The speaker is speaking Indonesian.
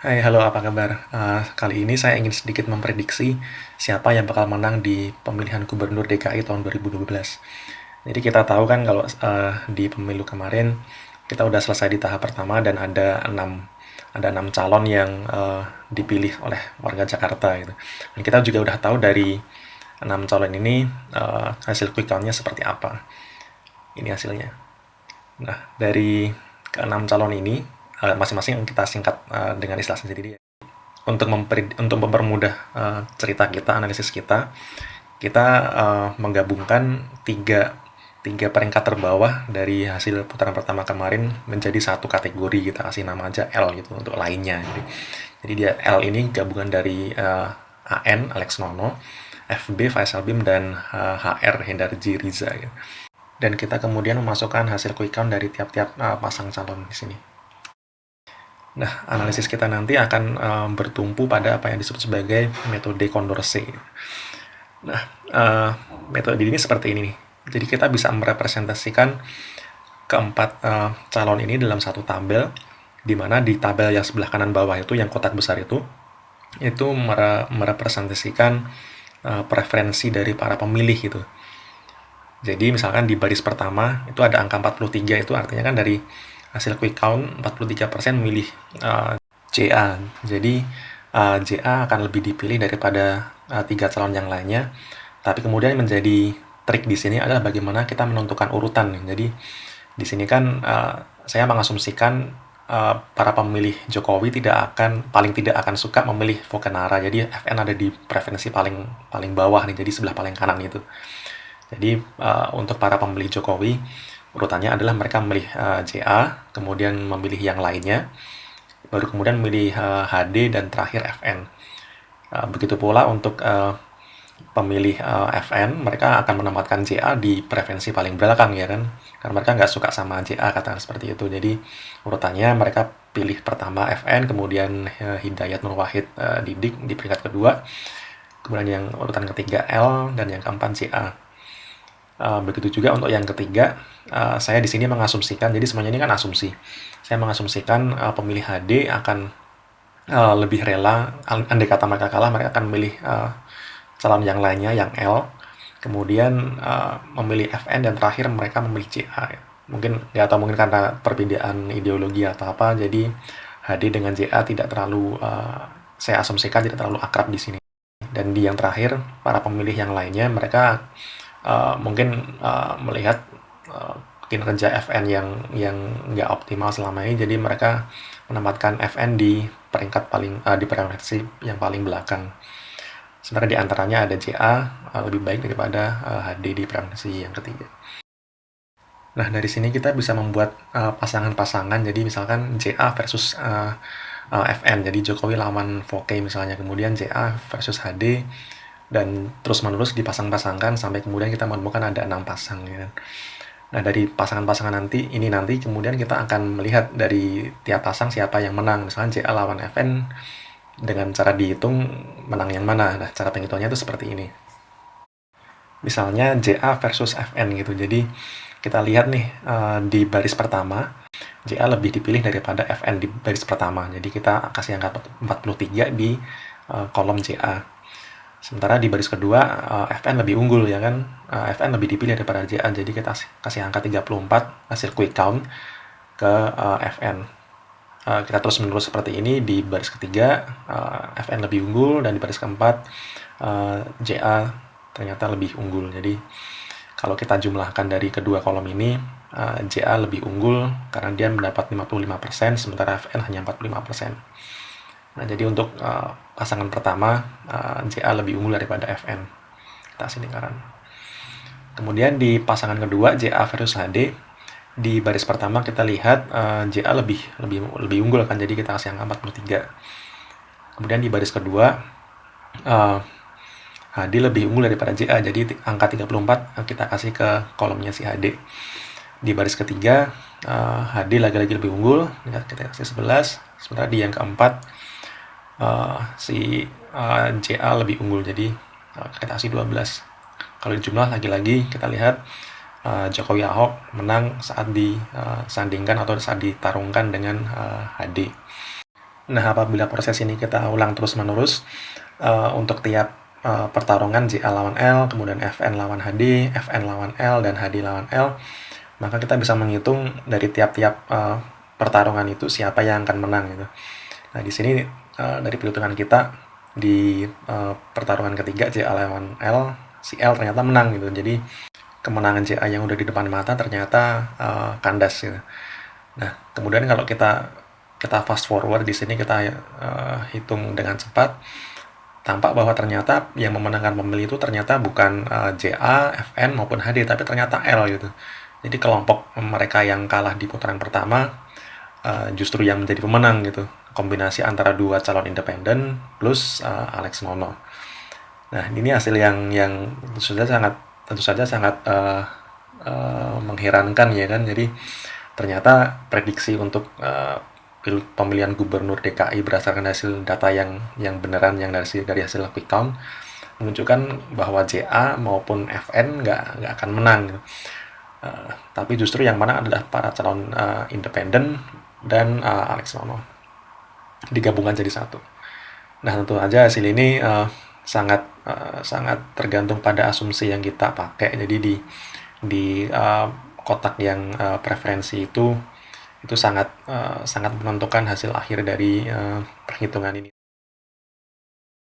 Hai, halo, apa kabar? Kali ini saya ingin sedikit memprediksi siapa yang bakal menang di pemilihan gubernur DKI tahun 2012. Jadi kita tahu kan kalau di pemilu kemarin kita udah selesai di tahap pertama dan ada enam calon yang dipilih oleh warga Jakarta gitu. Dan kita juga udah tahu dari enam calon ini hasil quick count-nya seperti apa. Ini hasilnya. Nah, dari keenam calon ini masing-masing kita singkat dengan istilah sendiri. Untuk mempermudah cerita kita, analisis kita menggabungkan tiga tiga peringkat terbawah dari hasil putaran pertama kemarin menjadi satu kategori. Kita kasih nama aja L gitu untuk lainnya. Jadi dia L ini gabungan dari AN Alex Nono, FB Faisal Bim, dan HR Hendarji Riza gitu. Dan kita kemudian memasukkan hasil quick count dari tiap-tiap pasang calon di sini. Nah, analisis kita nanti akan bertumpu pada apa yang disebut sebagai metode Condorcet. Nah, metode ini seperti ini nih. Jadi kita bisa merepresentasikan keempat calon ini dalam satu tabel, di mana di tabel yang sebelah kanan bawah itu, yang kotak besar itu merepresentasikan preferensi dari para pemilih gitu. Jadi misalkan di baris pertama itu ada angka 43, itu artinya kan dari hasil quick count 43% memilih JA. Jadi JA akan lebih dipilih daripada tiga calon yang lainnya. Tapi kemudian menjadi trik di sini adalah bagaimana kita menentukan urutan. Jadi di sini kan saya mengasumsikan para pemilih Jokowi paling tidak akan suka memilih Vokenara. Jadi FN ada di preferensi paling bawah nih, jadi sebelah paling kanan itu. Jadi untuk para pemilih Jokowi urutannya adalah mereka memilih JA, kemudian memilih yang lainnya, baru kemudian memilih HD, dan terakhir FN. Begitu pula untuk pemilih FN, mereka akan menempatkan JA di preferensi paling belakang ya kan, karena mereka nggak suka sama JA, katakan seperti itu. Jadi urutannya mereka pilih pertama FN, kemudian Hidayat Nur Wahid Didik di peringkat kedua, kemudian yang urutan ketiga L, dan yang keempat JA. Begitu juga untuk yang ketiga, saya di sini mengasumsikan, jadi semuanya ini kan asumsi. Saya mengasumsikan pemilih HD akan lebih rela, andai kata mereka kalah, mereka akan memilih calon yang lainnya, yang L, kemudian memilih FN, dan terakhir mereka memilih CA. Mungkin ya, atau mungkin karena perbedaan ideologi atau apa, jadi HD dengan JA tidak terlalu, saya asumsikan tidak terlalu akrab di sini. Dan di yang terakhir, para pemilih yang lainnya mereka mungkin melihat kinerja FN yang nggak optimal selama ini, jadi mereka menempatkan FN di peringkat di preferensi yang paling belakang. Sebenarnya di antaranya ada JA lebih baik daripada HD di preferensi yang ketiga. Nah, dari sini kita bisa membuat pasangan-pasangan. Jadi misalkan JA versus FN, jadi Jokowi lawan Voke misalnya, kemudian JA versus HD, dan terus-menerus dipasang-pasangkan sampai kemudian kita menemukan ada 6 pasang ya. Nah, dari pasangan-pasangan nanti kemudian kita akan melihat dari tiap pasang siapa yang menang. Misalnya JA lawan FN, dengan cara dihitung menang yang mana. Nah, cara penghitungannya itu seperti ini. Misalnya JA versus FN gitu. Jadi kita lihat nih di baris pertama JA lebih dipilih daripada FN di baris pertama. Jadi kita kasih angka 43 di kolom JA. Sementara di baris kedua FN lebih unggul ya kan, FN lebih dipilih daripada JA, jadi kita kasih angka 34 hasil quick count ke FN. Kita terus menerus seperti ini. Di baris ketiga FN lebih unggul, dan di baris keempat JA ternyata lebih unggul. Jadi kalau kita jumlahkan dari kedua kolom ini, JA lebih unggul karena dia mendapat 55%, sementara FN hanya 45%. Nah, jadi untuk pasangan pertama, JA lebih unggul daripada FN. Kita kasih lingkaran. Kemudian di pasangan kedua, JA versus HD, di baris pertama kita lihat JA lebih unggul kan, jadi kita kasih angka 43. Kemudian di baris kedua, HD lebih unggul daripada JA, jadi angka 34 kita kasih ke kolomnya si HD. Di baris ketiga, HD lagi-lagi lebih unggul, kita kasih 11. Sementara di yang keempat, si JA lebih unggul, jadi kita kasih 12. Kalau dijumlah lagi-lagi kita lihat Jokowi Ahok menang saat disandingkan atau saat ditarungkan dengan HD. Nah, apabila proses ini kita ulang terus-menerus, untuk tiap pertarungan JA lawan L, kemudian FN lawan HD, FN lawan L, dan HD lawan L, maka kita bisa menghitung dari tiap-tiap pertarungan itu siapa yang akan menang gitu. Nah, di sini dari perhitungan kita di pertarungan ketiga JA lawan L, si L ternyata menang gitu. Jadi kemenangan JA yang udah di depan mata ternyata kandas gitu. Nah, kemudian kalau kita fast forward di sini, kita hitung dengan cepat, tampak bahwa ternyata yang memenangkan pemilih itu ternyata bukan JA, FN maupun HD, tapi ternyata L gitu. Jadi kelompok mereka yang kalah di putaran pertama justru yang menjadi pemenang gitu. Kombinasi antara dua calon independen plus Alex Nono. Nah, ini hasil yang tentu saja sangat mengherankan ya kan. Jadi ternyata prediksi untuk pemilihan gubernur DKI berdasarkan hasil data yang beneran, yang dari hasil quick count, menunjukkan bahwa JA maupun FN nggak akan menang gitu. Tapi justru yang menang adalah para calon independen dan Alex Nono digabungkan jadi satu. Nah, tentu saja hasil ini sangat tergantung pada asumsi yang kita pakai. Jadi di kotak yang preferensi itu sangat menentukan hasil akhir dari perhitungan ini.